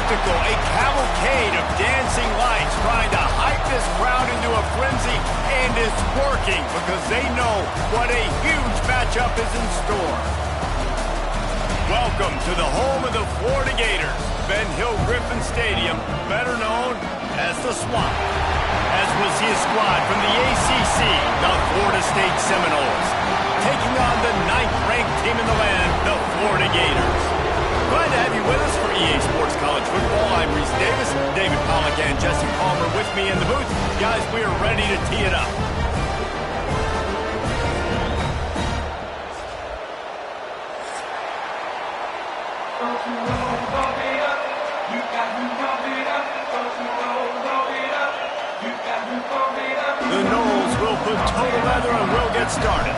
spectacle, a cavalcade of dancing lights trying to hype this crowd into a frenzy, and it's working because they know what a huge matchup is in store. Welcome to the home of the Florida Gators, Ben Hill Griffin Stadium, better known as the Swamp. As we'll see a squad from the ACC, the Florida State Seminoles, taking on the 9th-ranked team in the land, the Florida Gators. Glad to have you with us for EA Sports College Football. I'm Reese Davis, David Pollack and Jesse Palmer with me in the booth. Guys, we are ready to tee it up. The Noles will put total leather and we'll get started.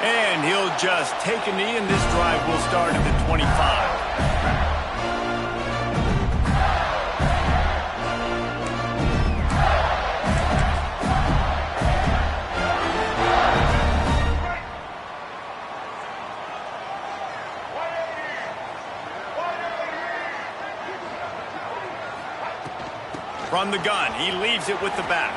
And he'll just take a knee, and this drive will start at the 25. From the gun, he leaves it with the back.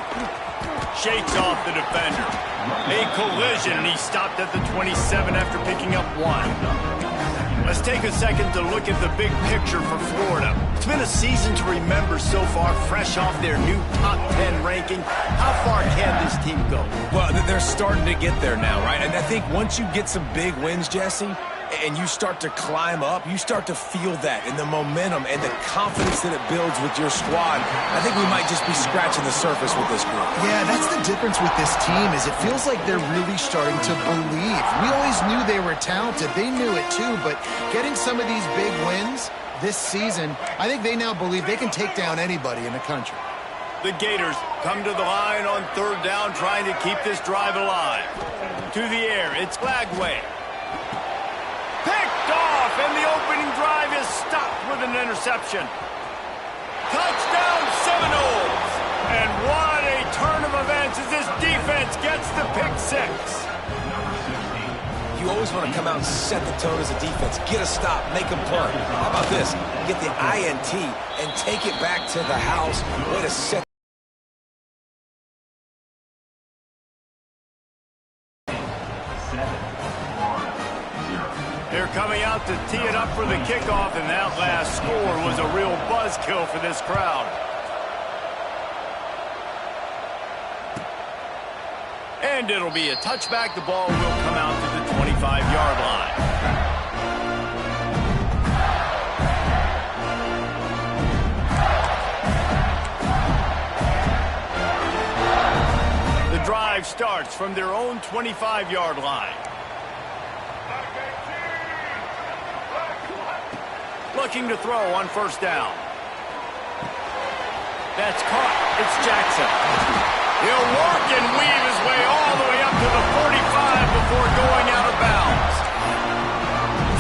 Shakes off the defender. A collision, and he stopped at the 27 after picking up 1. Let's take a second to look at the big picture for Florida. It's been a season to remember so far, fresh off their new top 10 ranking. How far can this team go? Well, they're starting to get there now, right? And I think once you get some big wins, Jesse, and you start to climb up, you start to feel that and the momentum and the confidence that it builds with your squad. I think we might just be scratching the surface with this group. Yeah, that's the difference with this team is it feels like they're really starting to believe. We always knew they were talented. They knew it too, but getting some of these big wins this season, I think they now believe they can take down anybody in the country. The Gators come to the line on 3rd down, trying to keep this drive alive. To the air, it's Lagway. Picked off, and the opening drive is stopped with an interception. Touchdown, Seminoles! And what a turn of events as this defense gets the pick 6. You always want to come out and set the tone as a defense. Get a stop, make them punt. How about this? Get the INT and take it back to the house. Way to set. They're coming out to tee it up for the kickoff, and that last score was a real buzzkill for this crowd. And it'll be a touchback. The ball will come out to the 25-yard line. The drive starts from their own 25-yard line. Looking to throw on 1st down. That's caught. It's Jackson. He'll work and weave his way all the way up to the 45 before going out of bounds.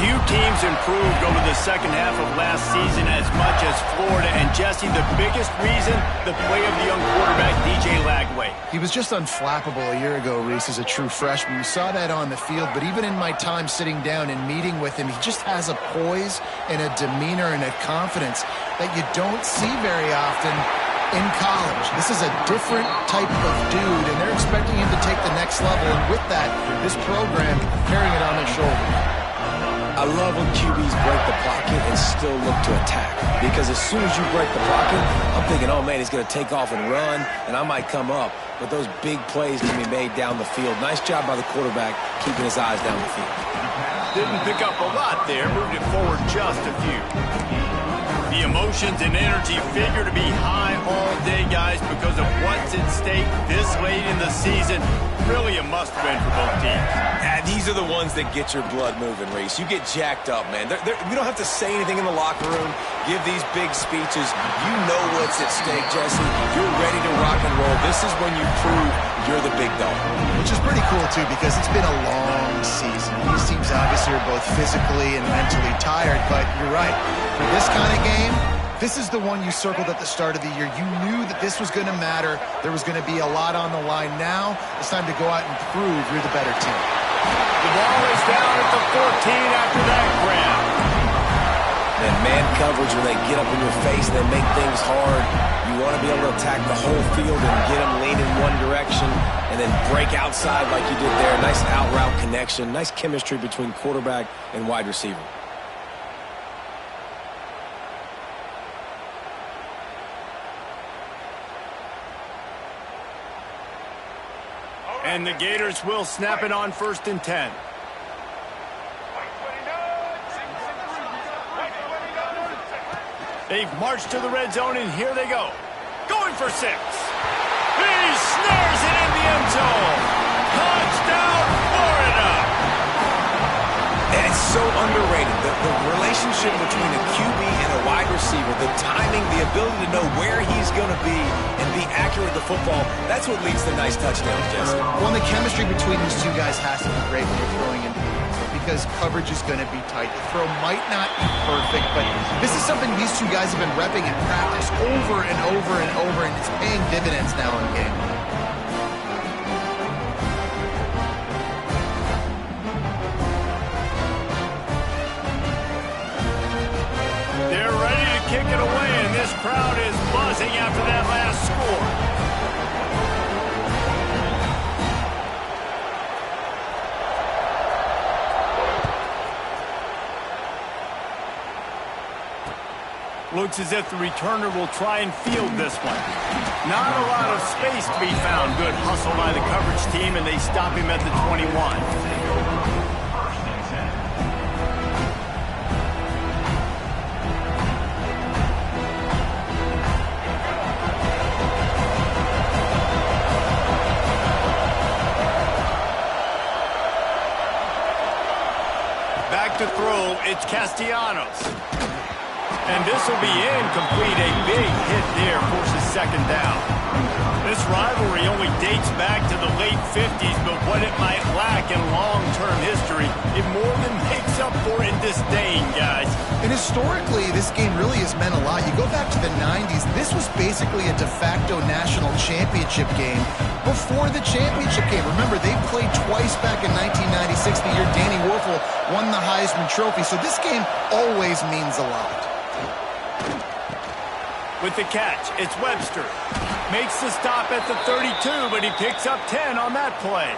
Few teams improved over the second half of last season as much as Florida. And Jesse, the biggest reason, the play of the young quarterback, DJ Lagway. He was just unflappable a year ago, Reese, as a true freshman. We saw that on the field, but even in my time sitting down and meeting with him, he just has a poise and a demeanor and a confidence that you don't see very often in college. This is a different type of dude, and they're expecting him to take the next level, and with that, this program carrying it on their shoulders. I love when QBs break the pocket and still look to attack. Because as soon as you break the pocket, I'm thinking, oh, man, he's going to take off and run, and I might come up. But those big plays can be made down the field. Nice job by the quarterback keeping his eyes down the field. Didn't pick up a lot there, moved it forward just a few. The emotions and energy figure to be high all day, guys, because of what's at stake this late in the season. Really a must-win for both teams. And these are the ones that get your blood moving, Reese. You get jacked up, man. We don't have to say anything in the locker room, give these big speeches. You know what's at stake, Jesse. You're ready to rock and roll. This is when you prove you're the big dog. Which is pretty cool, too, because it's been a long season. These teams obviously are both physically and mentally tired, but you're right. For this kind of game, This is the one you circled at the start of the year. You knew that this was going to matter. There was going to be a lot on the line. Now it's time to go out and prove you're the better team. The ball is down at the 14 after that grab. And man coverage, when they get up in your face and they make things hard, you want to be able to attack the whole field and get them lean in one direction and then break outside like you did there. Nice out-route connection, nice chemistry between quarterback and wide receiver. And the Gators will snap it on 1st and 10. They've marched to the red zone, and here they go. Going for 6. He snares it in the end zone. Touchdown, Florida. And it's so underrated. The relationship between a QB and a wide receiver, the timing, the ability to know where he's going to be and be accurate with the football, that's what leads to nice touchdowns, Jesse. Well, the chemistry between these two guys has to be great when you're throwing into the end zone because coverage is going to be tight. The throw might not be perfect, but this is something these two guys have been repping in practice over and over and over, and it's paying dividends now in game. They're ready to kick it away, and this crowd is buzzing after that last score. Looks as if the returner will try and field this one. Not a lot of space to be found. Good hustle by the coverage team, and they stop him at the 21. Back to throw, it's Castellanos. And this will be incomplete. A big hit there forces 2nd down. This rivalry only dates back to the late 50s, but what it might lack in long-term history, it more than makes up for in disdain, guys. And historically, this game really has meant a lot. You go back to the 90s, this was basically a de facto national championship game before the championship game. Remember, they played twice back in 1996, the year Danny Werfel won the Heisman Trophy. So this game always means a lot. With the catch, it's Webster. Makes the stop at the 32, but he picks up 10 on that play.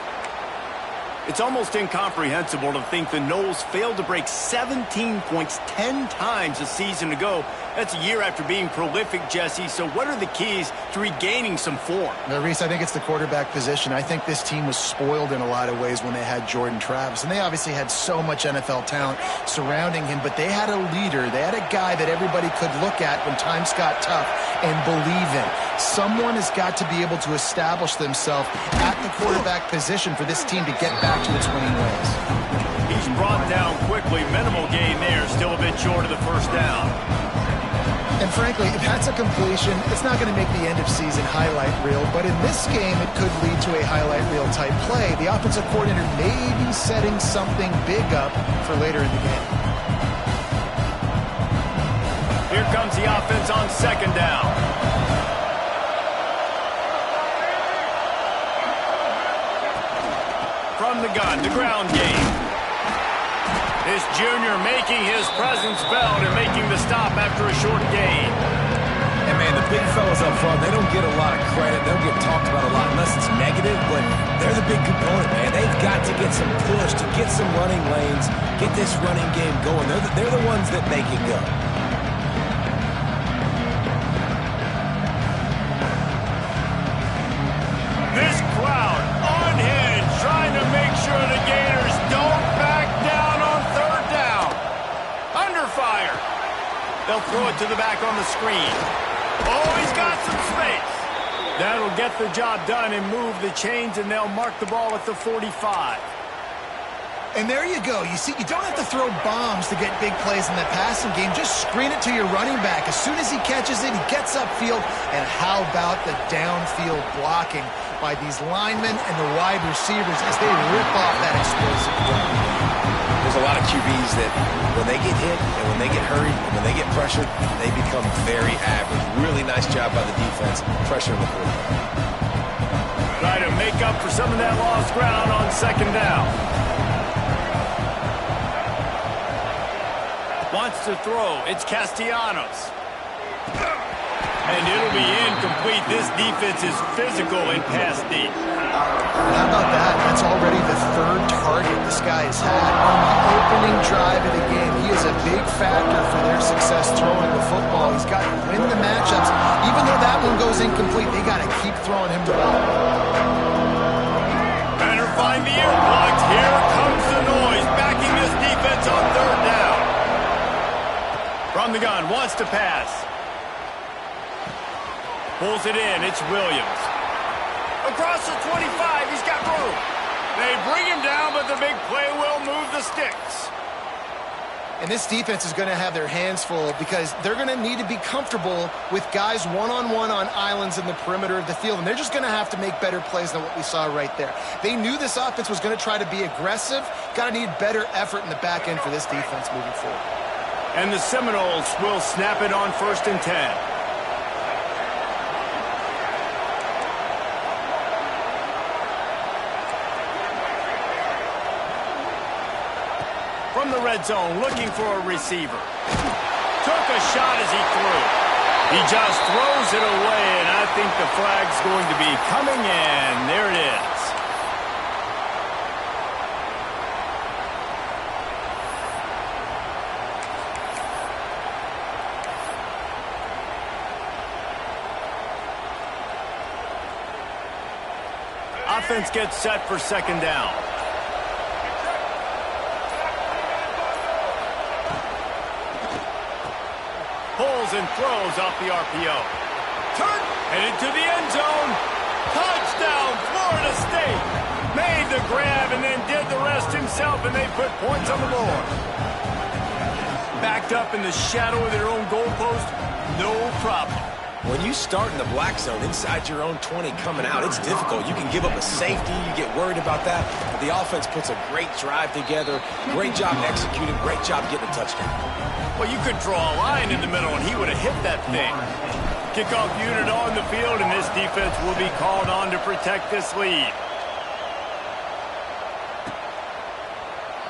It's almost incomprehensible to think the Noles failed to break 17 points 10 times a season ago. That's a year after being prolific, Jesse. So what are the keys to regaining some form? Reese, I think it's the quarterback position. I think this team was spoiled in a lot of ways when they had Jordan Travis. And they obviously had so much NFL talent surrounding him, but they had a leader. They had a guy that everybody could look at when times got tough and believe in. Someone has got to be able to establish themselves at the quarterback position for this team to get back to its winning ways. He's brought down quickly. Minimal gain there. Still a bit short of the 1st down. And frankly, if that's a completion, it's not going to make the end-of-season highlight reel. But in this game, it could lead to a highlight reel type play. The offensive coordinator may be setting something big up for later in the game. Here comes the offense on 2nd down. From the gun, the ground game. This junior making his presence felt and making the stop after a short gain. And man, the big fellas up front, they don't get a lot of credit. They don't get talked about a lot unless it's negative, but they're the big component, man. They've got to get some push, to get some running lanes, get this running game going. They're the ones that make it go. This crowd unhinged, trying to make sure the Gators don't back down on 3rd down. Under fire. They'll throw it to the back on the screen. Oh, he's got some space. That'll get the job done and move the chains, and they'll mark the ball at the 45. And there you go. You see, you don't have to throw bombs to get big plays in the passing game. Just screen it to your running back. As soon as he catches it, he gets upfield. And how about the downfield blocking by these linemen and the wide receivers as they rip off that explosive run? As there's a lot of QBs that when they get hit and when they get hurried and when they get pressured, they become very average. Really nice job by the defense, pressuring the quarterback. Try to make up for some of that lost ground on second down. Wants to throw. It's Castellanos. And it'll be incomplete. This defense is physical in pass deep. How about that? That's already the third target this guy has had on the opening drive of the game. He is a big factor for their success throwing the football. He's got to win the matchups. Even though that one goes incomplete, they got to keep throwing him the ball. Better find the earplugs. Here comes the noise, backing this defense on third down. From the gun, wants to pass. Pulls it in. It's Williams. Across the 25, he's got room. They bring him down, but the big play will move the sticks. And this defense is going to have their hands full because they're going to need to be comfortable with guys one-on-one on islands in the perimeter of the field. And they're just going to have to make better plays than what we saw right there. They knew this offense was going to try to be aggressive. Got to need better effort in the back end for this defense moving forward. And the Seminoles will snap it on 1st and 10. From the red zone, looking for a receiver. Took a shot as he threw. He just throws it away, and I think the flag's going to be coming in. There it is. Offense gets set for second down. Pulls and throws off the RPO. Headed to the end zone. Touchdown, Florida State. Made the grab and then did the rest himself, and they put points on the board. Backed up in the shadow of their own goalpost, no problem. When you start in the black zone inside your own 20 coming out, it's difficult. You can give up a safety. You get worried about that. But the offense puts a great drive together. Great job executing. Great job getting a touchdown. Well, you could draw a line in the middle, and he would have hit that thing. Kickoff unit on the field, and this defense will be called on to protect this lead.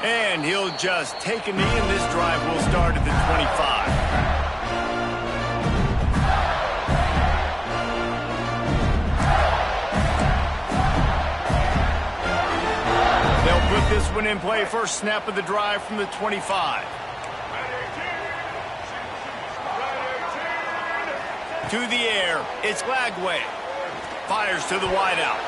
And he'll just take a knee, and this drive will start at the 25. They'll put this one in play. First snap of the drive from the 25. To the air, it's Lagway. Fires to the wideout.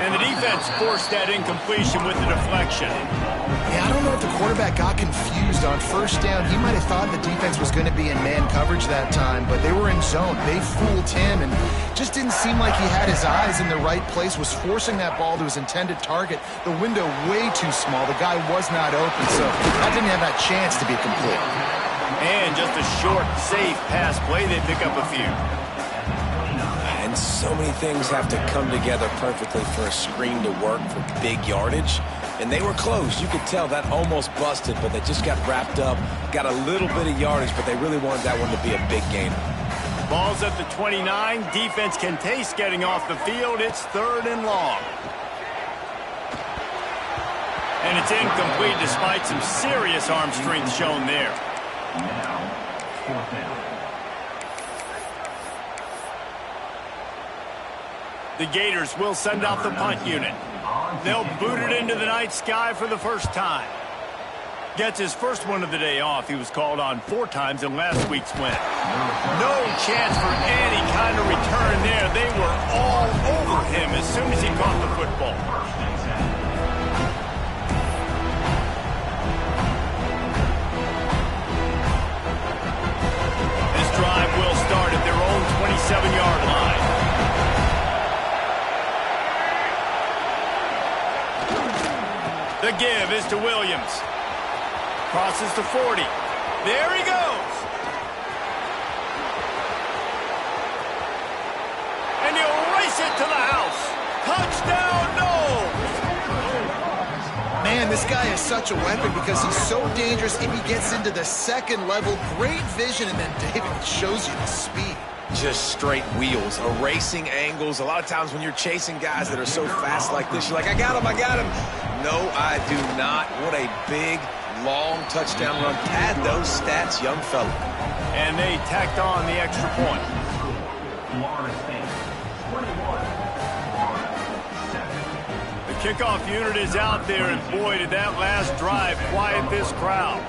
And the defense forced that incompletion with the deflection. Yeah, I don't know if the quarterback got confused on first down. He might have thought the defense was going to be in man coverage that time, but they were in zone. They fooled him and just didn't seem like he had his eyes in the right place, was forcing that ball to his intended target. The window way too small. The guy was not open, so that didn't have that chance to be complete. And just a short, safe pass play, they pick up a few. And so many things have to come together perfectly for a screen to work for big yardage. And they were close. You could tell that almost busted, but they just got wrapped up, got a little bit of yardage, but they really wanted that one to be a big gainer. Ball's at the 29. Defense can taste getting off the field. It's 3rd and long. And it's incomplete despite some serious arm strength shown there. The Gators will send out the punt unit. They'll boot it into the night sky for the first time. Gets his first one of the day off. He was called on 4 times in last week's win. No chance for any kind of return there. They were all over him as soon as he caught the football. This drive will start at their own 27-yard line. The give is to Williams. Crosses to 40. There he goes. And he'll race it to the house. Touchdown, no! Man, Man, this guy is such a weapon because he's so dangerous if he gets into the second level. Great vision, and then David shows you the speed. Just straight wheels, erasing angles. A lot of times when you're chasing guys that are so fast like this, you're like, I got him, I got him. No, I do not. What a big, long touchdown run. Pad those stats, young fella. And they tacked on the extra point. The kickoff unit is out there, and boy, did that last drive quiet this crowd.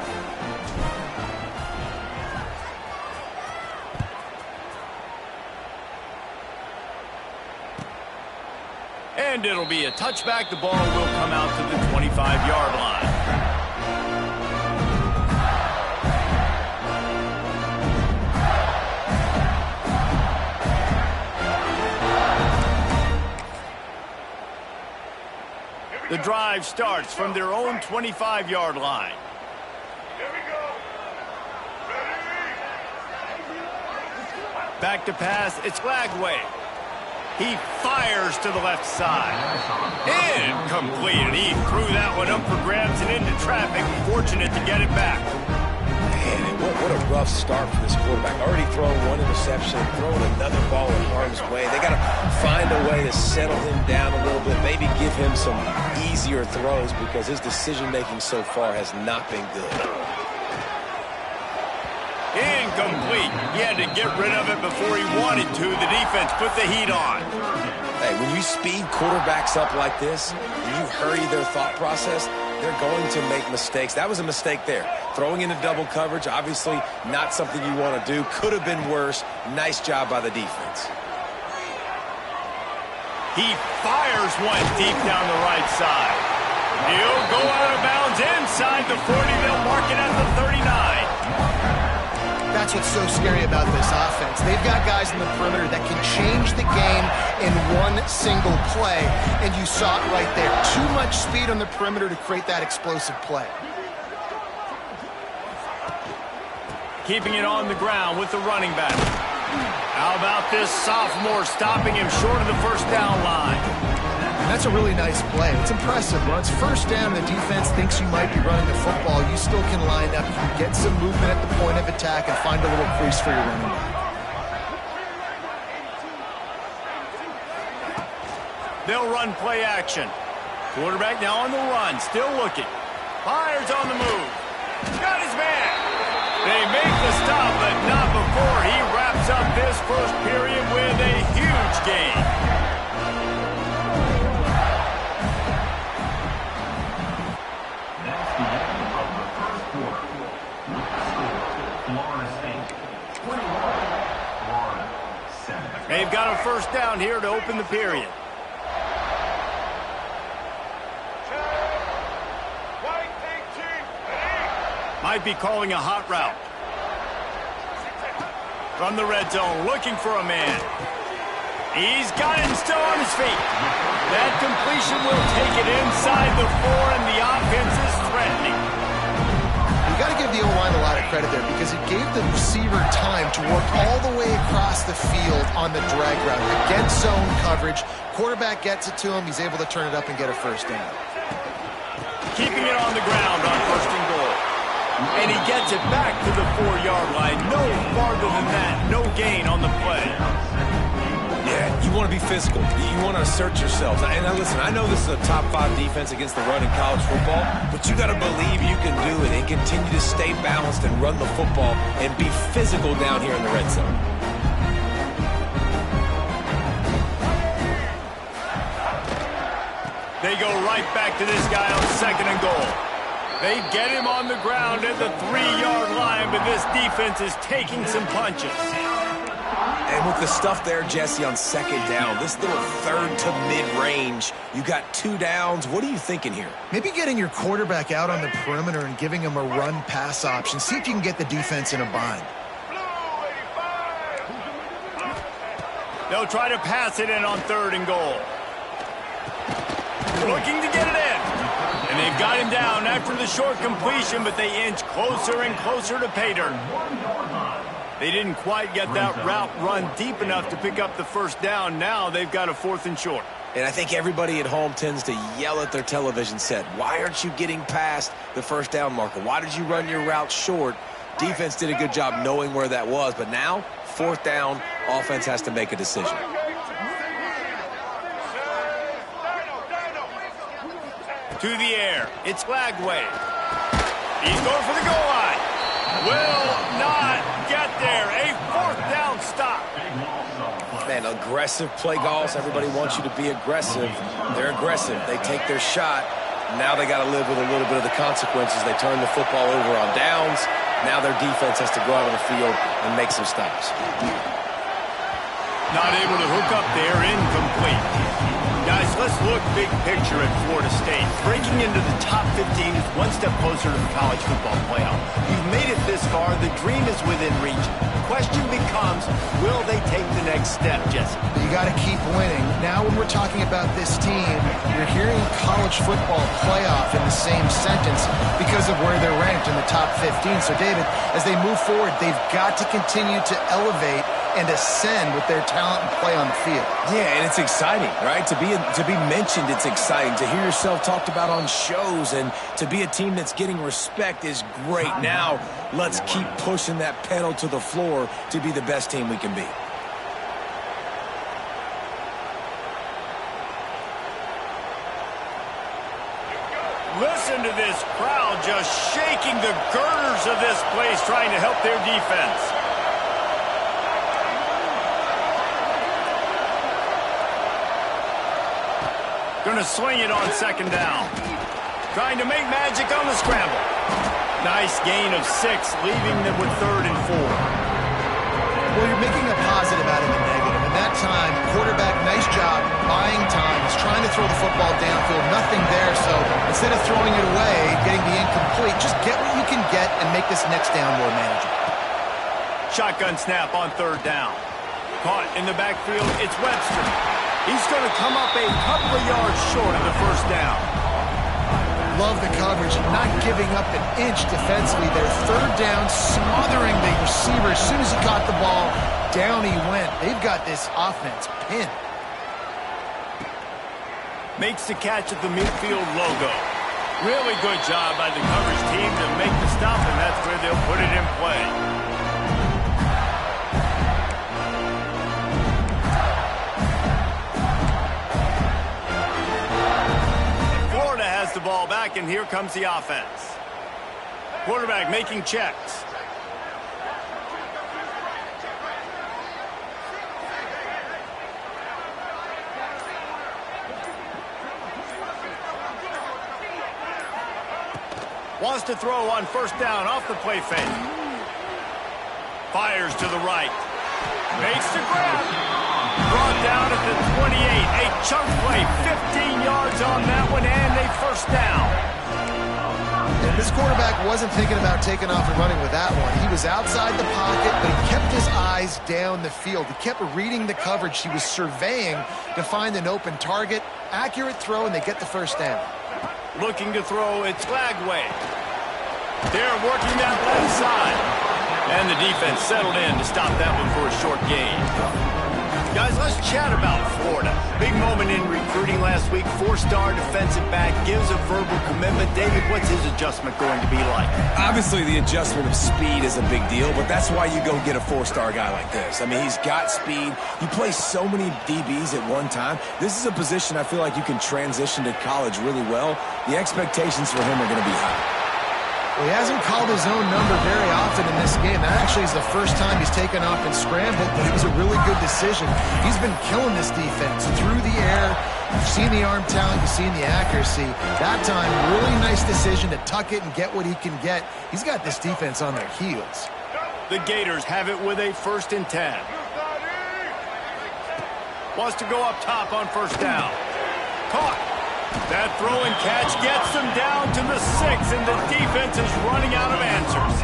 And it'll be a touchback. The ball will come out to the 25-yard line. The drive starts from their own 25-yard line. Here we go. Ready? Back to pass. It's Lagway. He fires to the left side. Incomplete, and he threw that one up for grabs and into traffic. Fortunate to get it back. Man, what a rough start for this quarterback. Already thrown one interception, throwing another ball in harm's way. They got to find a way to settle him down a little bit, maybe give him some easier throws because his decision-making so far has not been good. Incomplete. He had to get rid of it before he wanted to. The defense put the heat on. Hey, when you speed quarterbacks up like this, when you hurry their thought process, they're going to make mistakes. That was a mistake there. Throwing into double coverage, obviously not something you want to do. Could have been worse. Nice job by the defense. He fires one deep down the right side. He'll go out of bounds inside the 40. They'll mark it at the 39. That's what's so scary about this offense. They've got guys in the perimeter that can change the game in one single play, and you saw it right there. Too much speed on the perimeter to create that explosive play. Keeping it on the ground with the running back. How about this sophomore stopping him short of the first down line? And that's a really nice play. It's impressive. When it's first down, the defense thinks you might be running the football. You still can line up, you can get some movement at the point of attack and find a little crease for your running back. They'll run play action. Quarterback now on the run, still looking. Fires on the move. Got his man. They make the stop, but not before he wraps up this first period with a huge gain. They've got a first down here to open the period. Might be calling a hot route. From the red zone, looking for a man. He's got it and still on his feet. That completion will take it inside the 4, and the offense is threatening. You got to give the O-line a lot of credit there because it gave the receiver time to work all the way across the field on the drag route. Against zone coverage, quarterback gets it to him, he's able to turn it up and get a first down. Keeping it on the ground on first and goal. And he gets it back to the 4-yard line. No farther than that. No gain on the play. Yeah, you want to be physical. You want to assert yourselves. And now listen, I know this is a top 5 defense against the run in college football, but you got to believe you can do it and continue to stay balanced and run the football and be physical down here in the red zone. They go right back to this guy on second and goal. They get him on the ground at the 3-yard line, but this defense is taking some punches. And with the stuff there, Jesse, on second down, this little third to mid-range, you got 2 downs. What are you thinking here? Maybe getting your quarterback out on the perimeter and giving him a run-pass option. See if you can get the defense in a bind. They'll try to pass it in on third and goal. Looking to get it in. And they've got him down after the short completion, but they inch closer and closer to pay dirt. They didn't quite get that route run deep enough to pick up the first down. Now they've got a 4th and short. And I think everybody at home tends to yell at their television set. Why aren't you getting past the first down marker? Why did you run your route short? Defense did a good job knowing where that was. But now, fourth down, offense has to make a decision. To the air. It's Lagway. He's going for the goal line. Will not get there. A fourth down stop. Man, aggressive play calls. Everybody wants you to be aggressive. They're aggressive. They take their shot. Now they got to live with a little bit of the consequences. They turn the football over on downs. Now their defense has to go out on the field and make some stops. Not able to hook up there. Incomplete. Guys, let's look big picture at Florida State. Breaking into the top 15 is one step closer to the college football playoff. You've made it this far. The dream is within reach. The question becomes, will they take the next step, Jesse? You got to keep winning. Now when we're talking about this team, you're hearing college football playoff in the same sentence because of where they're ranked in the top 15. So, David, as they move forward, they've got to continue to elevate and ascend with their talent and play on the field. Yeah, and it's exciting, right? To be mentioned, it's exciting. To hear yourself talked about on shows and to be a team that's getting respect is great. Now, let's keep pushing that pedal to the floor to be the best team we can be. Listen to this crowd just shaking the girders of this place, trying to help their defense. Going to swing it on second down. Trying to make magic on the scramble. Nice gain of 6, leaving them with 3rd and 4. Well, you're making a positive out of a negative. And that time, quarterback, nice job, buying time. He's trying to throw the football downfield. Nothing there, so instead of throwing it away, getting the incomplete, just get what you can get and make this next down more manageable. Shotgun snap on 3rd down. Caught in the backfield, it's Webster. He's going to come up a couple of yards short of the first down. Love the coverage, not giving up an inch defensively. Their 3rd down, smothering the receiver. As soon as he caught the ball, down he went. They've got this offense pinned. Makes the catch at the midfield logo. Really good job by the coverage team to make the stop, and that's where they'll put it in play. The ball back, and here comes the offense. Quarterback making checks. Wants to throw on first down off the play fake. Fires to the right. Makes the grab. Brought down at the 28. A chunk play, 15 yards on that one, and a first down. And this quarterback wasn't thinking about taking off and running with that one. He was outside the pocket, but he kept his eyes down the field. He kept reading the coverage. He was surveying to find an open target. Accurate throw, and they get the first down. Looking to throw, it's Lagway. They're working that left side. And the defense settled in to stop that one for a short gain. Guys, let's chat about Florida. Big moment in recruiting last week. 4-star defensive back gives a verbal commitment. David, what's his adjustment going to be like? Obviously, the adjustment of speed is a big deal, but that's why you go get a 4-star guy like this. I mean, he's got speed. He plays so many DBs at one time. This is a position I feel like you can transition to college really well. The expectations for him are going to be high. Well, he hasn't called his own number very often in this game. That actually is the first time he's taken off and scrambled, but it was a really good decision. He's been killing this defense through the air. You've seen the arm talent, you've seen the accuracy. That time, really nice decision to tuck it and get what he can get. He's got this defense on their heels. The Gators have it with a 1st and 10. Wants to go up top on first down. Caught. That throw and catch gets them down to the 6, and the defense is running out of answers.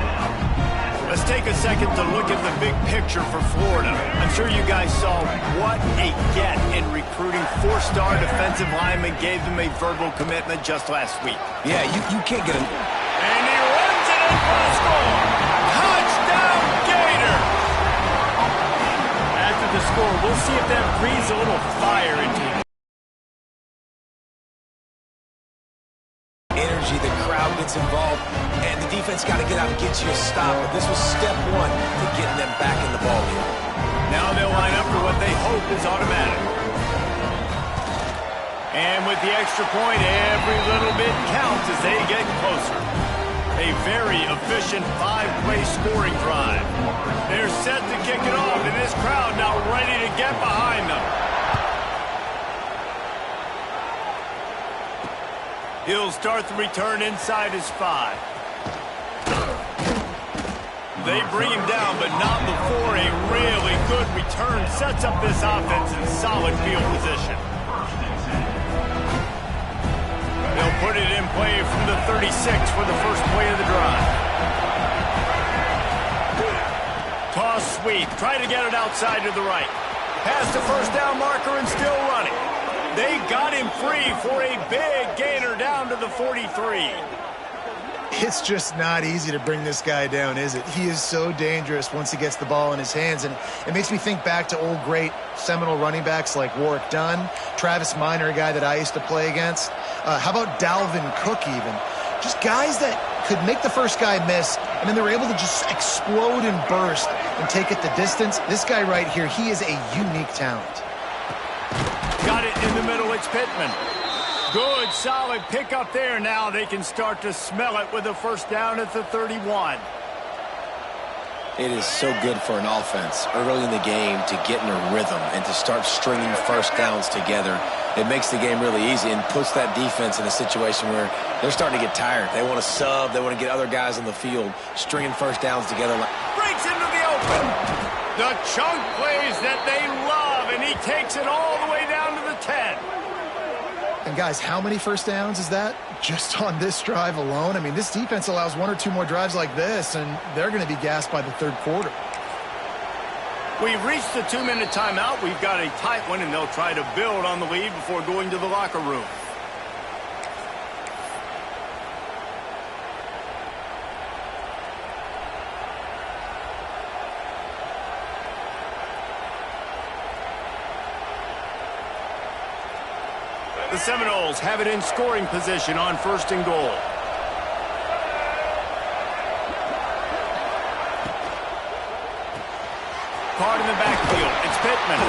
Let's take a second to look at the big picture for Florida. I'm sure you guys saw what a get in recruiting. 4-star defensive lineman gave them a verbal commitment just last week. Yeah, you can't get him. And he runs it in for a score. Touchdown, Gator! After the score, we'll see if that breathes a little fire into defense got to get out and get you a stop, but this was step one to getting them back in the ballgame. Now they'll line up for what they hope is automatic. And with the extra point, every little bit counts as they get closer. A very efficient 5-play scoring drive. They're set to kick it off, and this crowd now ready to get behind them. He'll start the return inside his 5. They bring him down, but not before a really good return sets up this offense in solid field position. They'll put it in play from the 36 for the first play of the drive. Toss sweep. Try to get it outside to the right. Past the first down marker and still running. They got him free for a big gainer down to the 43. It's just not easy to bring this guy down, is it? He is so dangerous once he gets the ball in his hands, and it makes me think back to old great Seminole running backs like Warwick Dunn, Travis Minor, a guy that I used to play against. How about Dalvin Cook even? Just guys that could make the first guy miss, and then they were able to just explode and burst and take it the distance. This guy right here, he is a unique talent. Got it in the middle, it's Pittman. Good, solid pickup there. Now they can start to smell it with a first down at the 31. It is so good for an offense early in the game to get in a rhythm and to start stringing first downs together. It makes the game really easy and puts that defense in a situation where they're starting to get tired. They want to sub. They want to get other guys on the field, stringing first downs together. Breaks into the open. The chunk plays that they love, and he takes it all the way down to the 10. And guys, how many first downs is that just on this drive alone? I mean, this defense allows 1 or 2 more drives like this, and they're going to be gassed by the third quarter. We've reached the 2-minute timeout. We've got a tight one, and they'll try to build on the lead before going to the locker room. The Seminoles have it in scoring position on 1st and goal. Card in the backfield. It's Pittman.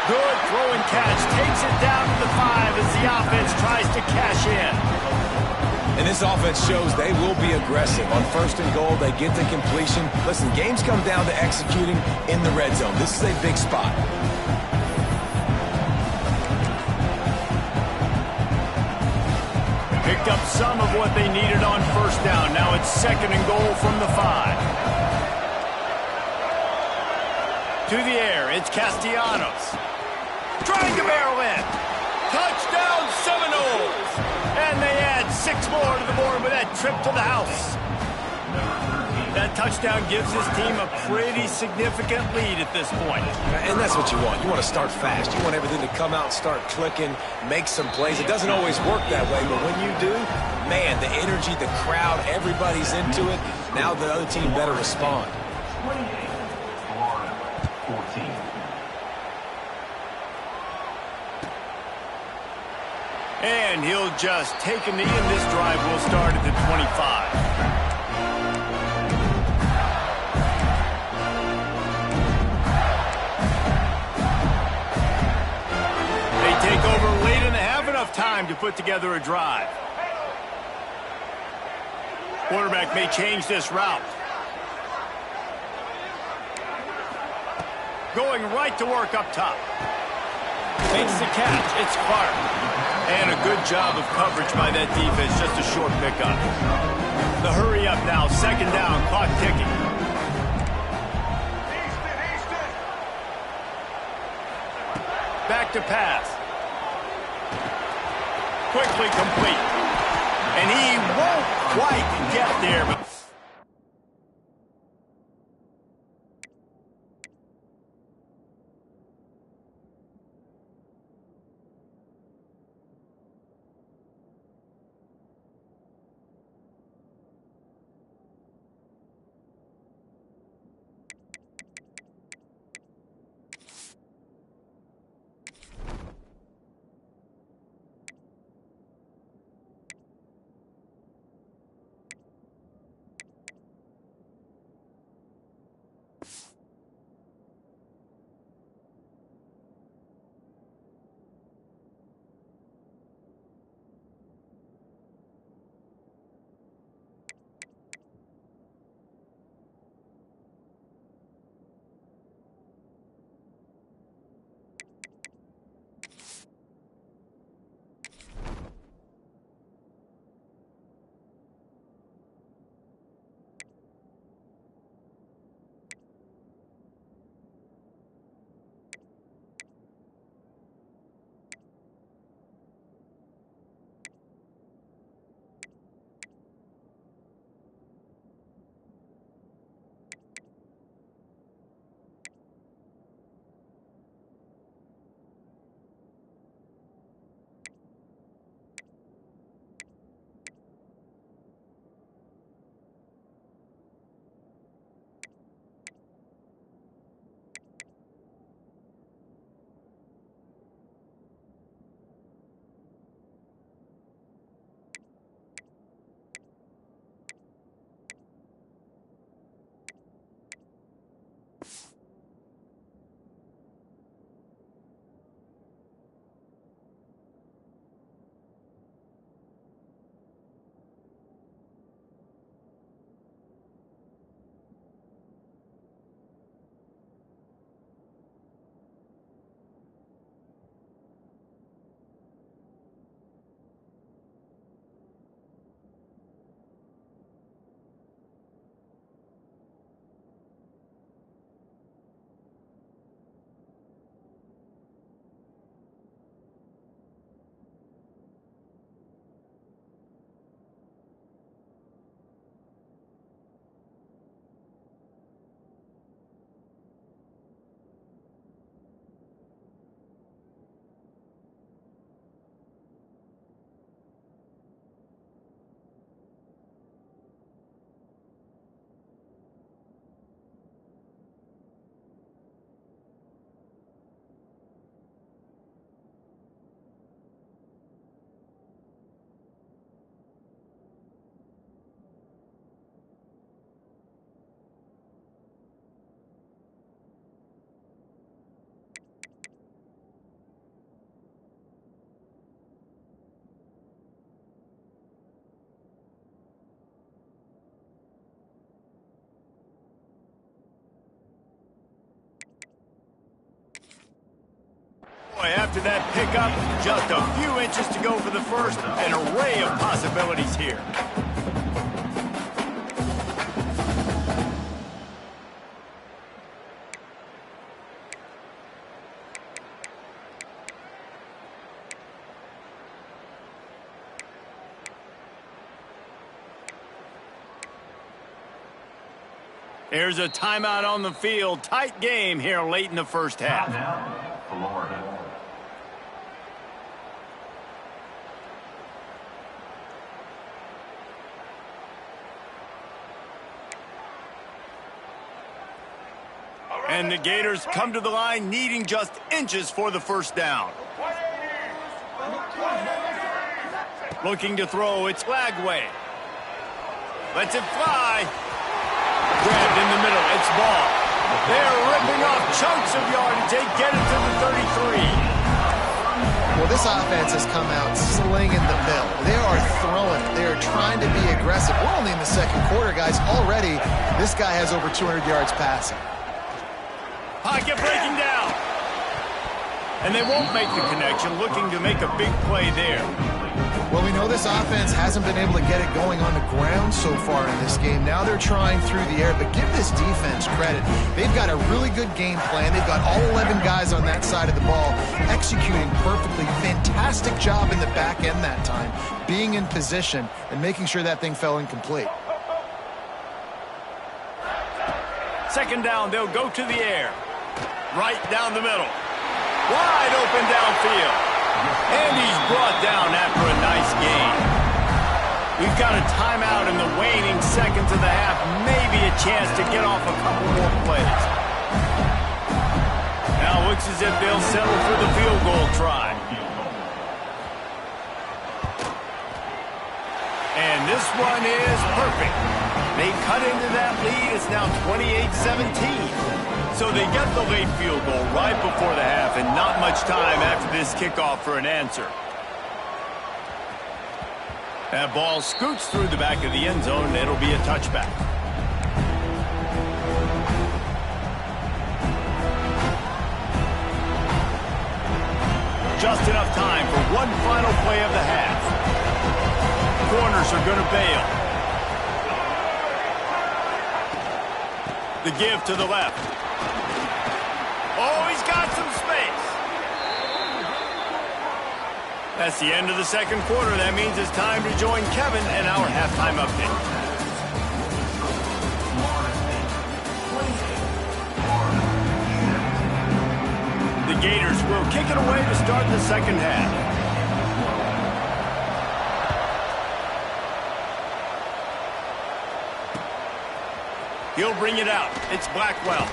Good throw and catch. Takes it down to the 5 as the offense tries to cash in. And this offense shows they will be aggressive. On 1st and goal, they get the completion. Listen, games come down to executing in the red zone. This is a big spot. Picked up some of what they needed on 1st down. Now it's 2nd and goal from the 5. To the air, it's Castellanos. Trying to barrel in. Touchdown Seminoles! And they add 6 more to the board with that trip to the house. That touchdown gives his team a pretty significant lead at this point. And that's what you want. You want to start fast. You want everything to come out and start clicking, make some plays. It doesn't always work that way, but when you do, man, the energy, the crowd, everybody's into it. Now the other team better respond. And he'll just take a knee, and this drive will start at the 25. Take over late and have enough time to put together a drive. Quarterback may change this route. Going right to work up top. Makes the catch. It's Clark. And a good job of coverage by that defense. Just a short pickup. The hurry up now. 2nd down. Clock ticking. Back to pass. Quickly complete. And he won't quite get there, but boy, after that pickup, just a few inches to go for the first. An array of possibilities here. Here's a timeout on the field. Tight game here late in the first half. Florida. And the Gators come to the line needing just inches for the first down. Looking to throw, it's Lagway. Lets it fly. Grabbed in the middle, it's ball. They're ripping off chunks of yardage. They get it to the 33. Well, this offense has come out slinging the bill. They are throwing. They are trying to be aggressive. We're only in the second quarter, guys. Already, this guy has over 200 yards passing. Pocket breaking down. And they won't make the connection, looking to make a big play there. Well, we know this offense hasn't been able to get it going on the ground so far in this game. Now they're trying through the air, but give this defense credit. They've got a really good game plan. They've got all 11 guys on that side of the ball executing perfectly. Fantastic job in the back end that time, being in position and making sure that thing fell incomplete. Second down, they'll go to the air. Right down the middle. Wide open downfield. And he's brought down after a nice gain. We've got a timeout in the waning seconds of the half. Maybe a chance to get off a couple more plays. Now looks as if they'll settle for the field goal try. And this one is perfect. They cut into that lead. It's now 28-17. So they get the late field goal right before the half, and not much time after this kickoff for an answer. That ball scoots through the back of the end zone, and it'll be a touchback. Just enough time for one final play of the half. Corners are going to bail. The give to the left. Oh, he's got some space. That's the end of the second quarter. That means it's time to join Kevin and our halftime update. The Gators will kick it away to start the second half. He'll bring it out. It's Blackwell.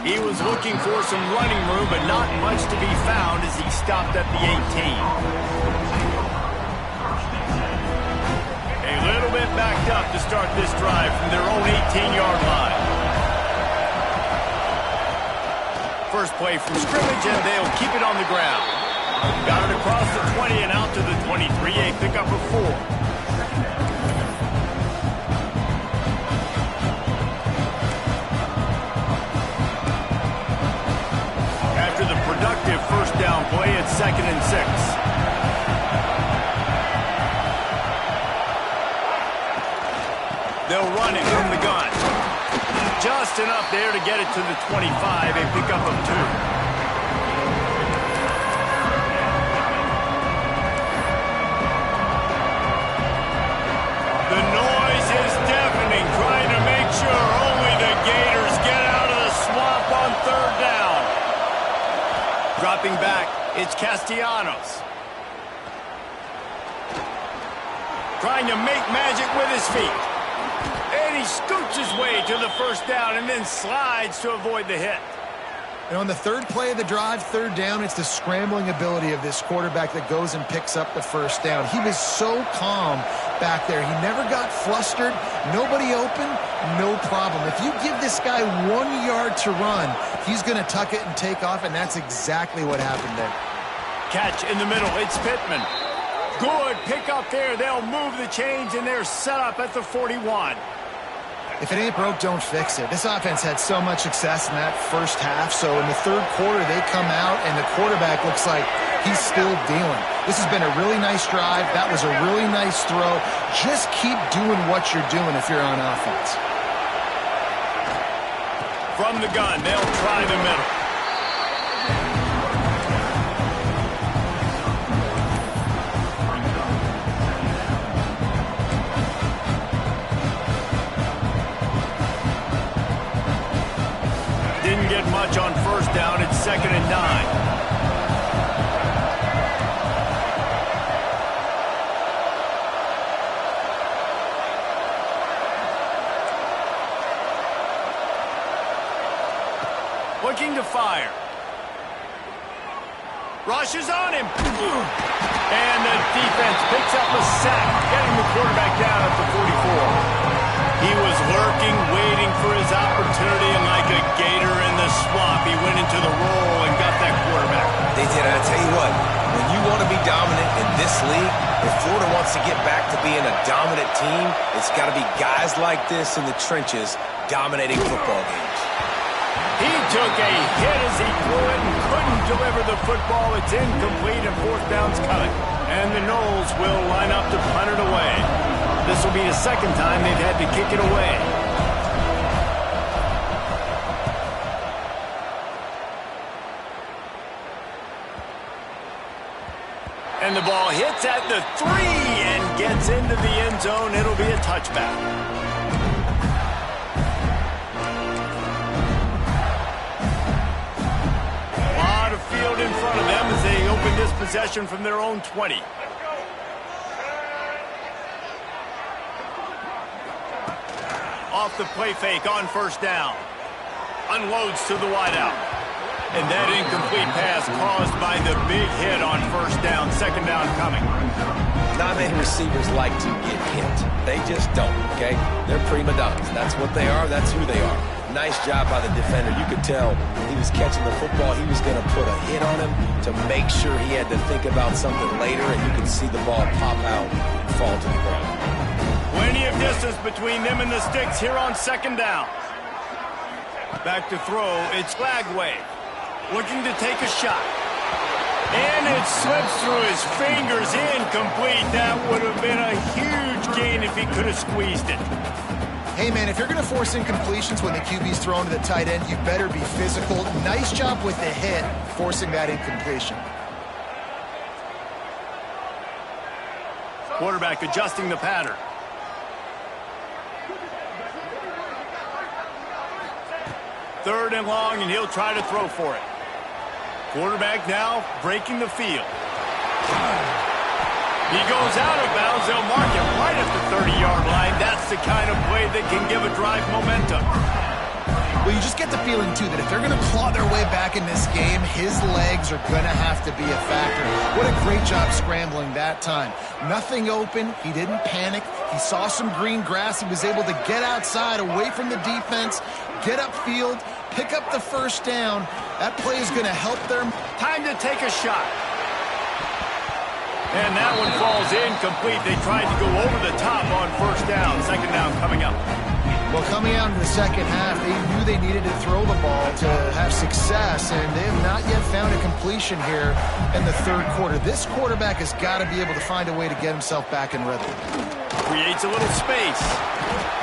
He was looking for some running room, but not much to be found as he stopped at the 18. A little bit backed up to start this drive from their own 18-yard line. First play from scrimmage, and they'll keep it on the ground. Got it across the 20 and out to the 23, a pickup of 4. First down play at 2nd and 6. They'll run it from the gun. Just enough there to get it to the 25, a pickup of 2. The noise is deafening, trying to make sure only the Gators get out of the swamp on third down. Dropping back, it's Castellanos. Trying to make magic with his feet. And he scoots his way to the first down and then slides to avoid the hit. And on the third play of the drive, third down, it's the scrambling ability of this quarterback that goes and picks up the first down. He was so calm back there. He never got flustered. Nobody open, no problem. If you give this guy 1 yard to run, he's going to tuck it and take off, and that's exactly what happened there. Catch in the middle. It's Pittman. Good pick up there. They'll move the chains, and they're set up at the 41. If it ain't broke, don't fix it. This offense had so much success in that first half, so in the third quarter, they come out, and the quarterback looks like he's still dealing. This has been a really nice drive. That was a really nice throw. Just keep doing what you're doing if you're on offense. From the gun, they'll try the middle. Didn't get much on first down. It's 2nd and 9. Looking to fire. Rushes on him. And the defense picks up a sack, getting the quarterback down at the 44. He was lurking, waiting for his opportunity, and like a gator in the swamp, he went into the roll and got that quarterback. They did. I tell you what, when you want to be dominant in this league, if Florida wants to get back to being a dominant team, it's got to be guys like this in the trenches dominating football games. He took a hit as he threw it and couldn't deliver the football. It's incomplete and 4th down's coming. And the Noles will line up to punt it away. This will be the 2nd time they've had to kick it away. And the ball hits at the 3 and gets into the end zone. It'll be a touchback. Field in front of them as they open this possession from their own 20. Off the play fake on first down. Unloads to the wideout. And that incomplete pass caused by the big hit on first down. 2nd down coming. Not many receivers like to get hit. They just don't, okay? They're prima donnas. That's what they are. That's who they are. Nice job by the defender. You could tell he was catching the football. He was going to put a hit on him to make sure he had to think about something later, and you could see the ball pop out and fall to the ground. Plenty of distance between them and the sticks here on 2nd down. Back to throw. It's Lagway looking to take a shot. And it slips through his fingers, incomplete. That would have been a huge gain if he could have squeezed it. Hey, man, if you're going to force incompletions when the QB's thrown to the tight end, you better be physical. Nice job with the hit, forcing that incompletion. Quarterback adjusting the pattern. Third and long, and he'll try to throw for it. Quarterback now breaking the field. He goes out of bounds. They'll mark him right at the 30-yard line. That's the kind of play that can give a drive momentum. Well, you just get the feeling, too, that if they're going to claw their way back in this game, his legs are going to have to be a factor. What a great job scrambling that time. Nothing open. He didn't panic. He saw some green grass. He was able to get outside, away from the defense, get upfield, pick up the first down. That play is going to help them. Time to take a shot. And that one falls incomplete. They tried to go over the top on first down. 2nd down coming up. Well, coming out in the second half, they knew they needed to throw the ball to have success, and they have not yet found a completion here in the third quarter. This quarterback has got to be able to find a way to get himself back in rhythm. Creates a little space.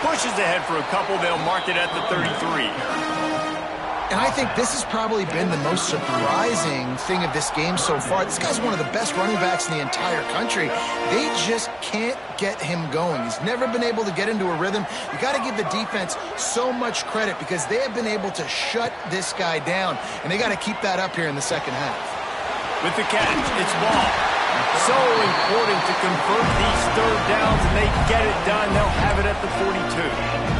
Pushes ahead for a couple. They'll mark it at the 33. And I think this has probably been the most surprising thing of this game so far. This guy's one of the best running backs in the entire country. They just can't get him going. He's never been able to get into a rhythm. You got to give the defense so much credit because they have been able to shut this guy down, and they got to keep that up here in the second half. With the catch, it's ball. So important to convert these third downs, and they get it done. They'll have it at the 42.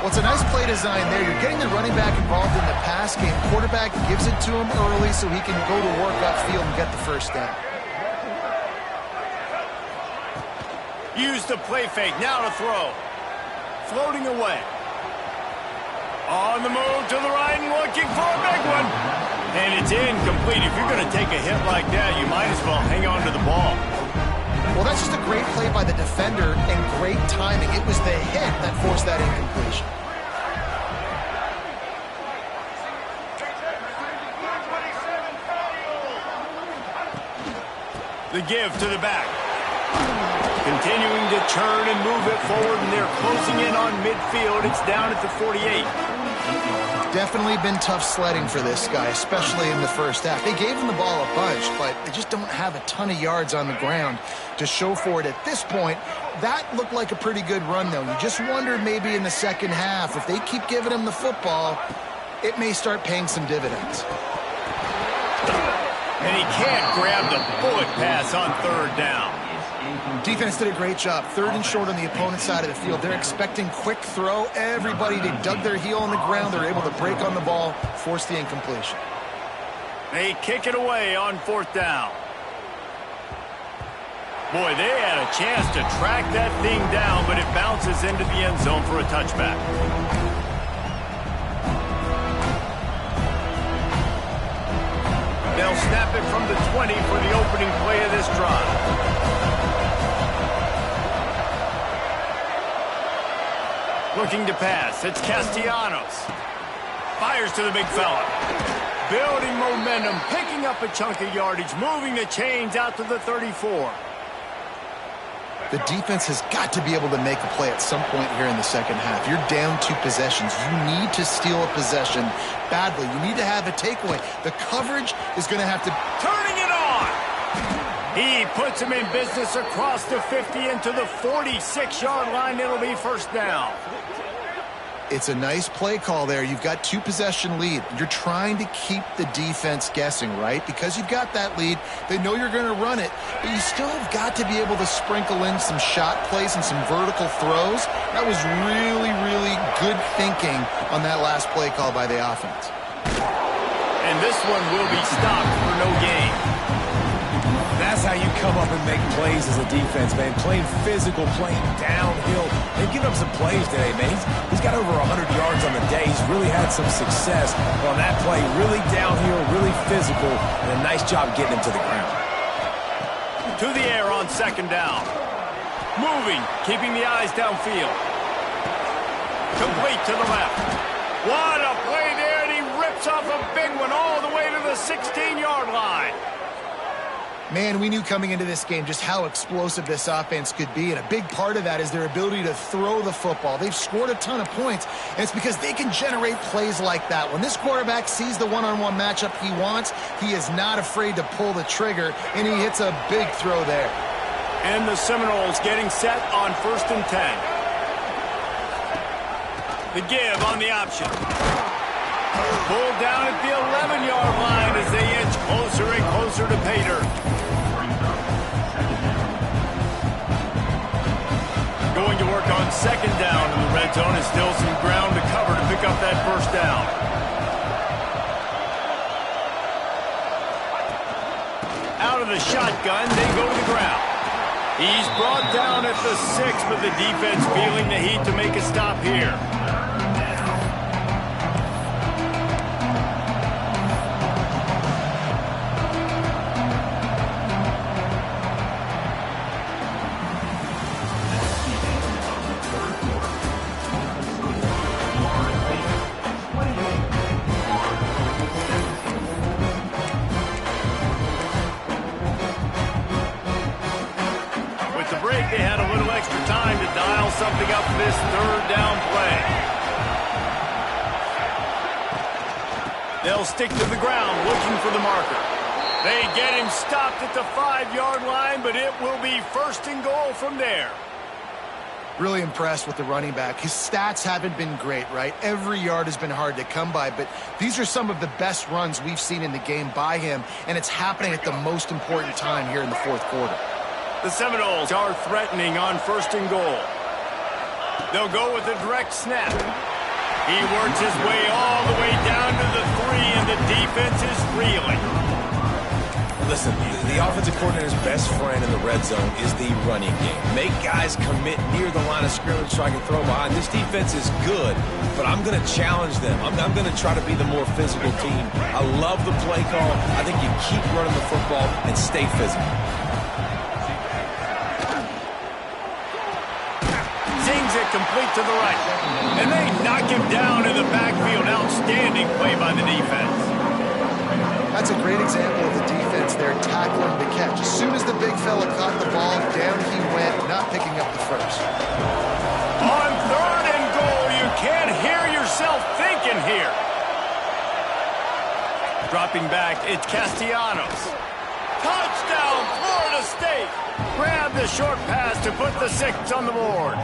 Well, it's a nice play design there. You're getting the running back involved in the pass game. Quarterback gives it to him early so he can go to work upfield and get the first down. Use the play fake. Now to throw. Floating away. On the move to the right and looking for a big one. And it's incomplete. If you're going to take a hit like that, you might as well hang on to the ball. Well, that's just a great play by the defender and great timing. It was the hit that forced that incomplete. give to the back. Continuing to turn and move it forward, and they're closing in on midfield. It's down at the 48. Definitely been tough sledding for this guy, especially in the first half. They gave him the ball a bunch, but they just don't have a ton of yards on the ground to show for it at this point. That looked like a pretty good run, though. You just wondered maybe in the second half, if they keep giving him the football, it may start paying some dividends. And he can't grab the bullet pass on third down. Defense did a great job. Third and short on the opponent's side of the field. They're expecting quick throw. Everybody, they dug their heel on the ground. They're able to break on the ball, force the incompletion. They kick it away on fourth down. Boy, they had a chance to track that thing down, but it bounces into the end zone for a touchback. They'll snap it from the 20 for the opening play of this drive. Looking to pass. It's Castellanos. Fires to the big fella. Building momentum, picking up a chunk of yardage, moving the chains out to the 34. The defense has got to be able to make a play at some point here in the second half. You're down 2 possessions. You need to steal a possession badly. You need to have a takeaway. The coverage is going to have to... Turning it on! He puts him in business across the 50 into the 46-yard line. It'll be first down. It's a nice play call there. You've got 2 possession lead. You're trying to keep the defense guessing, right? Because you've got that lead. They know you're going to run it, but you still have got to be able to sprinkle in some shot plays and some vertical throws. That was really, really good thinking on that last play call by the offense. And this one will be stopped for no gain. That's how you come up and make plays as a defense, man. Playing physical, playing downhill. They've given up some plays today, man. He's got over 100 yards on the day. He's really had some success on that play. Really downhill, really physical, and a nice job getting him to the ground. To the air on second down. Moving, keeping the eyes downfield. Complete to the left. What a play there, and he rips off a big one all the way to the 16-yard line. Man, we knew coming into this game just how explosive this offense could be, and a big part of that is their ability to throw the football. They've scored a ton of points, and it's because they can generate plays like that. When this quarterback sees the one-on-one matchup he wants, he is not afraid to pull the trigger, and he hits a big throw there. And the Seminoles getting set on 1st and 10. The give on the option. Pulled down at the 11-yard line as they inch closer and closer to pay dirt. Going to work on second down in the red zone, and still some ground to cover to pick up that first down. Out of the shotgun, they go to the ground. He's brought down at the 6, but the defense feeling the heat to make a stop here. They had a little extra time to dial something up for this third down play. They'll stick to the ground looking for the marker. They get him stopped at the 5-yard line, but it will be 1st and goal from there. Really impressed with the running back. His stats haven't been great, right? Every yard has been hard to come by, but these are some of the best runs we've seen in the game by him, and it's happening at the most important time here in the 4th quarter. The Seminoles are threatening on 1st and goal. They'll go with a direct snap. He works his way all the way down to the 3, and the defense is reeling. Listen, the offensive coordinator's best friend in the red zone is the running game. Make guys commit near the line of scrimmage so I can throw behind. This defense is good, but I'm going to challenge them. I'm going to try to be the more physical team. I love the play call. I think you keep running the football and stay physical. Zings it complete to the right. And they knock him down in the backfield. Outstanding play by the defense. That's a great example of the defense there tackling the catch. As soon as the big fella caught the ball, down he went, not picking up the first. On 3rd and goal, you can't hear yourself thinking here. Dropping back, it's Castellanos. Touchdown, Florida State. Grab the short pass to put the 6 on the board.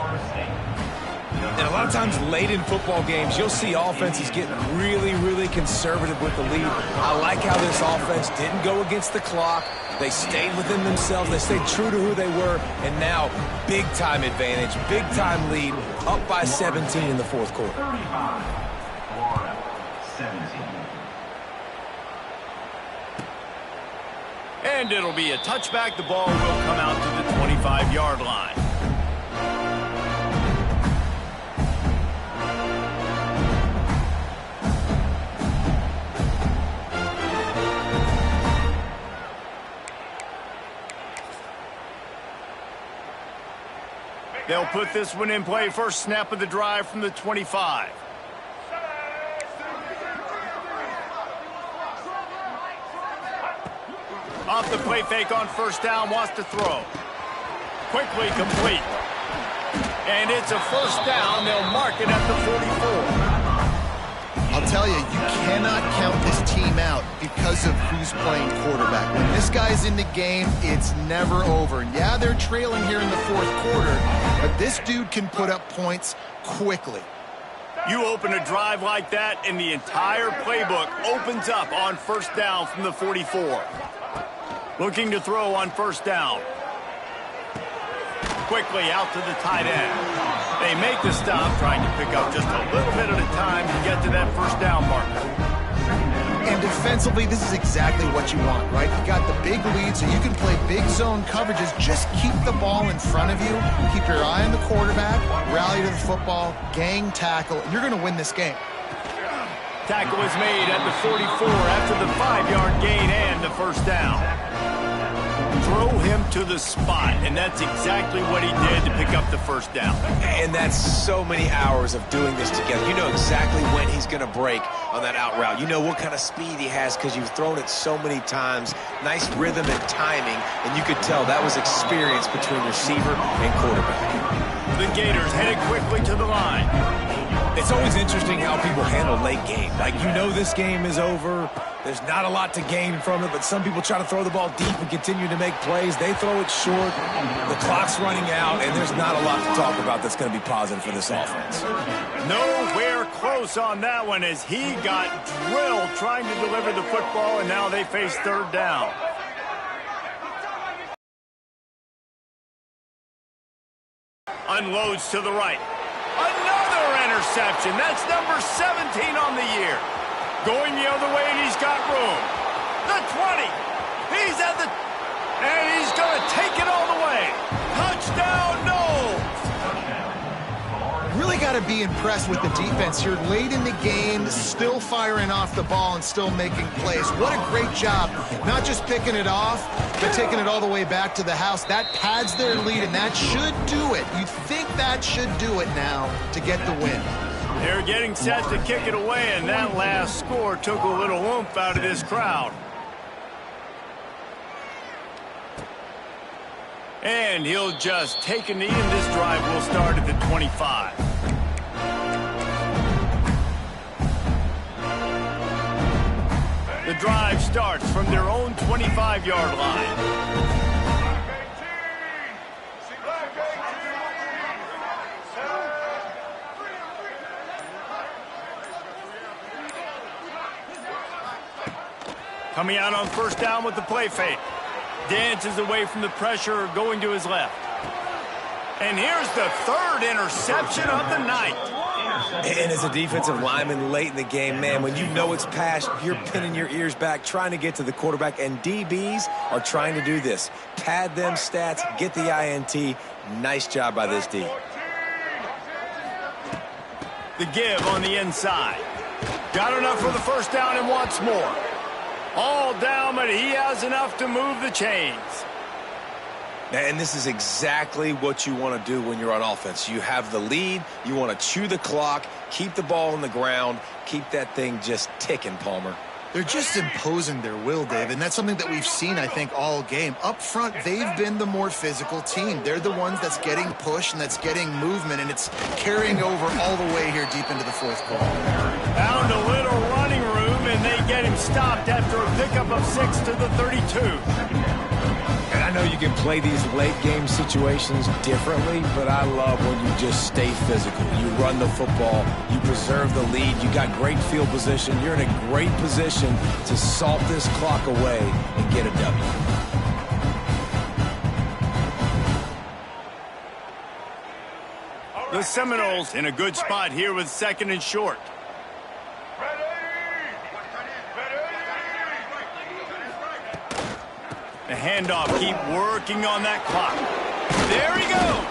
And a lot of times late in football games, you'll see offenses getting really, really conservative with the lead. I like how this offense didn't go against the clock. They stayed within themselves. They stayed true to who they were. And now, big-time advantage, big-time lead, up by 17 in the 4th quarter. 35, Florida, 17. And it'll be a touchback. The ball will come out to the 25-yard line. They'll put this one in play. First snap of the drive from the 25. Off the play fake on first down, wants to throw. Quickly complete. And it's a first down. They'll mark it at the 44. I'll tell you, you cannot count this team out because of who's playing quarterback. When this guy's in the game, it's never over. And yeah, they're trailing here in the 4th quarter, but this dude can put up points quickly. You open a drive like that, and the entire playbook opens up on first down from the 44. Looking to throw on first down. Quickly out to the tight end. They make the stop, trying to pick up just a little bit at a time to get to that first down marker. And defensively, this is exactly what you want, right? You got the big lead, so you can play big zone coverages. Just keep the ball in front of you. Keep your eye on the quarterback. Rally to the football. Gang tackle. And you're going to win this game. Tackle is made at the 44 after the 5-yard gain and the first down. Throw him to the spot, and that's exactly what he did to pick up the first down. And that's so many hours of doing this together. You know exactly when he's going to break on that out route. You know what kind of speed he has because you've thrown it so many times. Nice rhythm and timing, and you could tell that was experience between receiver and quarterback. The Gators headed quickly to the line. It's always interesting how people handle late game. Like, you know this game is over. There's not a lot to gain from it, but some people try to throw the ball deep and continue to make plays. They throw it short. The clock's running out, and there's not a lot to talk about that's going to be positive for this offense. Nowhere close on that one as he got drilled trying to deliver the football, and now they face 3rd down. Unloads to the right. Another interception. That's number 17 on the year. Going the other way, and he's got room. The 20. He's at the... And he's going to take it all the way. Touchdown, Noles. Really got to be impressed with the defense here. Late in the game, still firing off the ball and still making plays. What a great job. Not just picking it off, but taking it all the way back to the house. That pads their lead, and that should do it. You think that should do it now to get the win. They're getting set to kick it away, and that last score took a little oomph out of this crowd. And he'll just take a knee, and this drive will start at the 25. The drive starts from their own 25-yard line. Coming out on first down with the play fake. Dances away from the pressure, going to his left. And here's the 3rd interception of the night. And as a defensive lineman late in the game, man, when you know it's past, you're pinning your ears back, trying to get to the quarterback, and DBs are trying to do this. Pad them stats, get the INT. Nice job by this D. The give on the inside. Got enough for the first down and wants more. All down, but he has enough to move the chains. And this is exactly what you want to do when you're on offense. You have the lead. You want to chew the clock, keep the ball on the ground, keep that thing just ticking, Palmer. They're just imposing their will, Dave, and that's something that we've seen, I think, all game. Up front, they've been the more physical team. They're the ones that's getting pushed and that's getting movement, and it's carrying over all the way here deep into the fourth quarter. Found a little running room, and they get him stopped after a pickup of 6 to the 32. And I know you can play these late-game situations differently, but I love when you just stay physical. You run the football, you preserve the lead, you got great field position. You're in a great position to salt this clock away and get a W. The Seminoles in a good spot here with 2nd and short. The handoff, keep working on that clock. There he goes.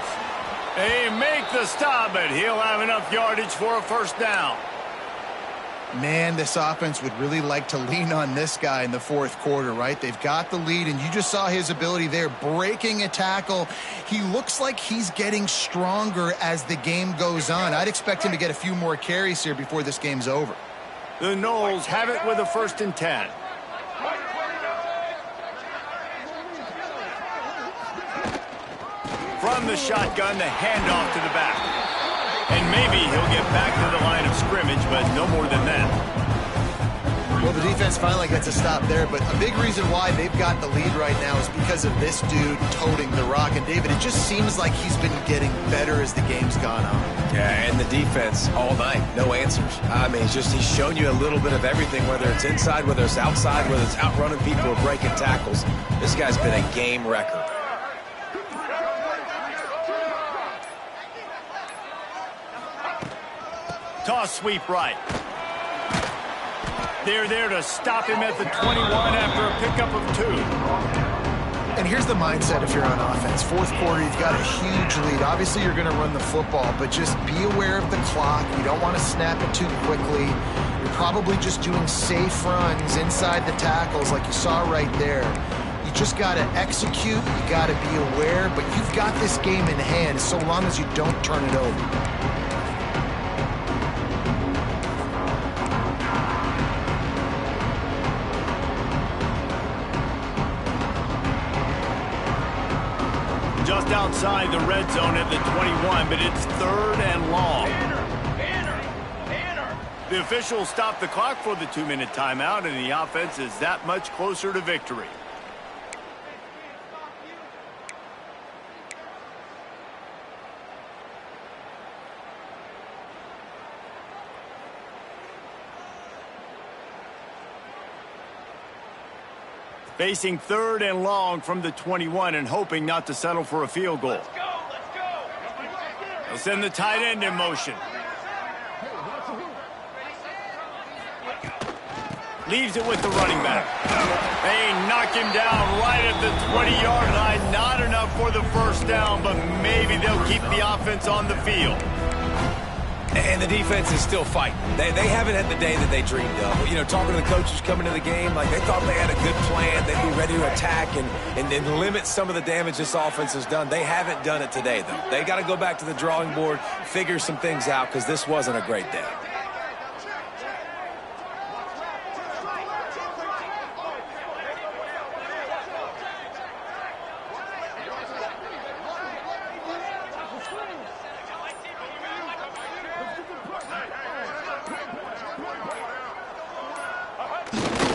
They make the stop, but he'll have enough yardage for a first down. Man, this offense would really like to lean on this guy in the fourth quarter, right? They've got the lead, and you just saw his ability there, breaking a tackle. He looks like he's getting stronger as the game goes on. I'd expect him to get a few more carries here before this game's over. The Noles have it with a 1st and 10. From the shotgun, the handoff to the back. And maybe he'll get back to the line of scrimmage, but no more than that. Well, the defense finally gets a stop there, but a big reason why they've got the lead right now is because of this dude toting the rock. And, David, it just seems like he's been getting better as the game's gone on. Yeah, and the defense all night, no answers. I mean, he's shown you a little bit of everything, whether it's inside, whether it's outside, whether it's outrunning people or breaking tackles. This guy's been a game wrecker. Toss sweep right. They're there to stop him at the 21 after a pickup of 2. And here's the mindset if you're on offense. Fourth quarter, you've got a huge lead. Obviously, you're going to run the football, but just be aware of the clock. You don't want to snap it too quickly. You're probably just doing safe runs inside the tackles like you saw right there. You just got to execute. You got to be aware, but you've got this game in hand so long as you don't turn it over. Just outside the red zone at the 21, but it's 3rd and long. The officials stop the clock for the 2-minute timeout, and the offense is that much closer to victory. Facing 3rd and long from the 21 and hoping not to settle for a field goal. Let's go. They'll send the tight end in motion. Leaves it with the running back. They knock him down right at the 20-yard line. Not enough for the first down, but maybe they'll keep the offense on the field. And the defense is still fighting. They haven't had the day that they dreamed of. You know, talking to the coaches coming to the game, like they thought they had a good plan. They'd be ready to attack and limit some of the damage this offense has done. They haven't done it today, though. They got to go back to the drawing board, figure some things out, because this wasn't a great day.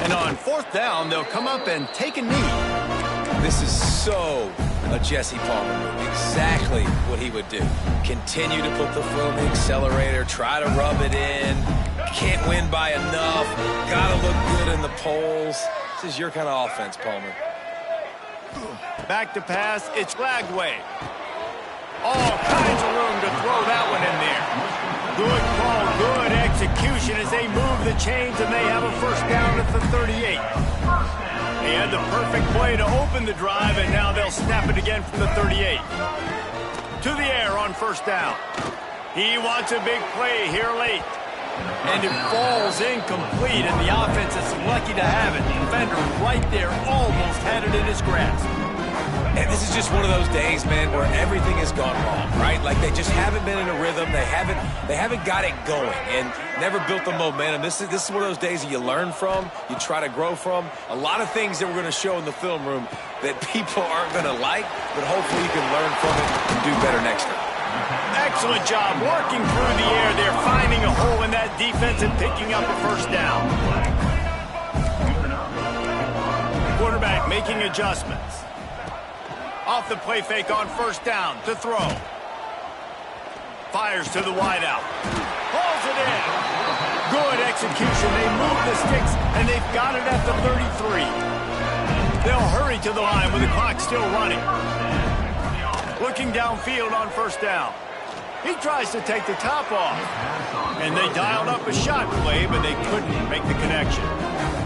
And on 4th down, they'll come up and take a knee. This is so a Jesse Palmer move. Exactly what he would do. Continue to put the foot on the accelerator, try to rub it in. Can't win by enough. Gotta look good in the polls. This is your kind of offense, Palmer. Back to pass, it's Lagway. All kinds of room to throw that one in there. Good call, good execution as they move the chains, and they have a first down at the 38. They had the perfect play to open the drive, and now they'll snap it again from the 38. To the air on first down. He wants a big play here late. And it falls incomplete, and the offense is lucky to have it. The defender right there almost had it in his grasp. And this is just one of those days, man, where everything has gone wrong, right? Like they just haven't been in a rhythm. They haven't got it going and never built the momentum. This is one of those days that you learn from, you try to grow from. A lot of things that we're going to show in the film room that people aren't going to like, but hopefully you can learn from it and do better next time. Excellent job working through the air there, finding a hole in that defense and picking up a first down. Quarterback making adjustments. Off the play fake on first down to throw. Fires to the wideout. Hauls it in. Good execution. They move the sticks, and they've got it at the 33. They'll hurry to the line with the clock still running. Looking downfield on first down. He tries to take the top off. And they dialed up a shot play, but they couldn't make the connection.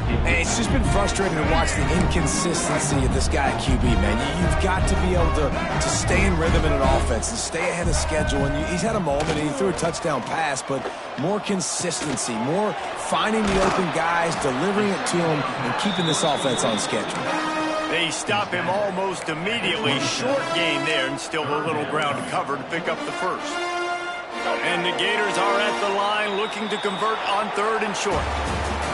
And it's just been frustrating to watch the inconsistency of this guy at QB, man. You've got to be able to stay in rhythm in an offense and stay ahead of schedule. And he's had a moment, and he threw a touchdown pass, but more consistency, more finding the open guys, delivering it to them, and keeping this offense on schedule. They stop him almost immediately. Short gain there, and still a little ground to cover to pick up the first. And the Gators are at the line looking to convert on third and short.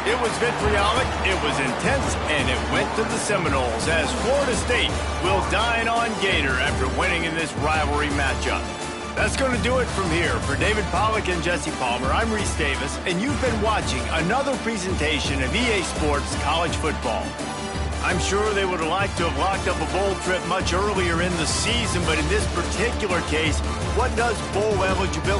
It was vitriolic, it was intense, and it went to the Seminoles as Florida State will dine on Gator after winning in this rivalry matchup. That's going to do it from here. For David Pollack and Jesse Palmer, I'm Reese Davis, and you've been watching another presentation of EA Sports College Football. I'm sure they would have liked to have locked up a bowl trip much earlier in the season, but in this particular case, what does bowl eligibility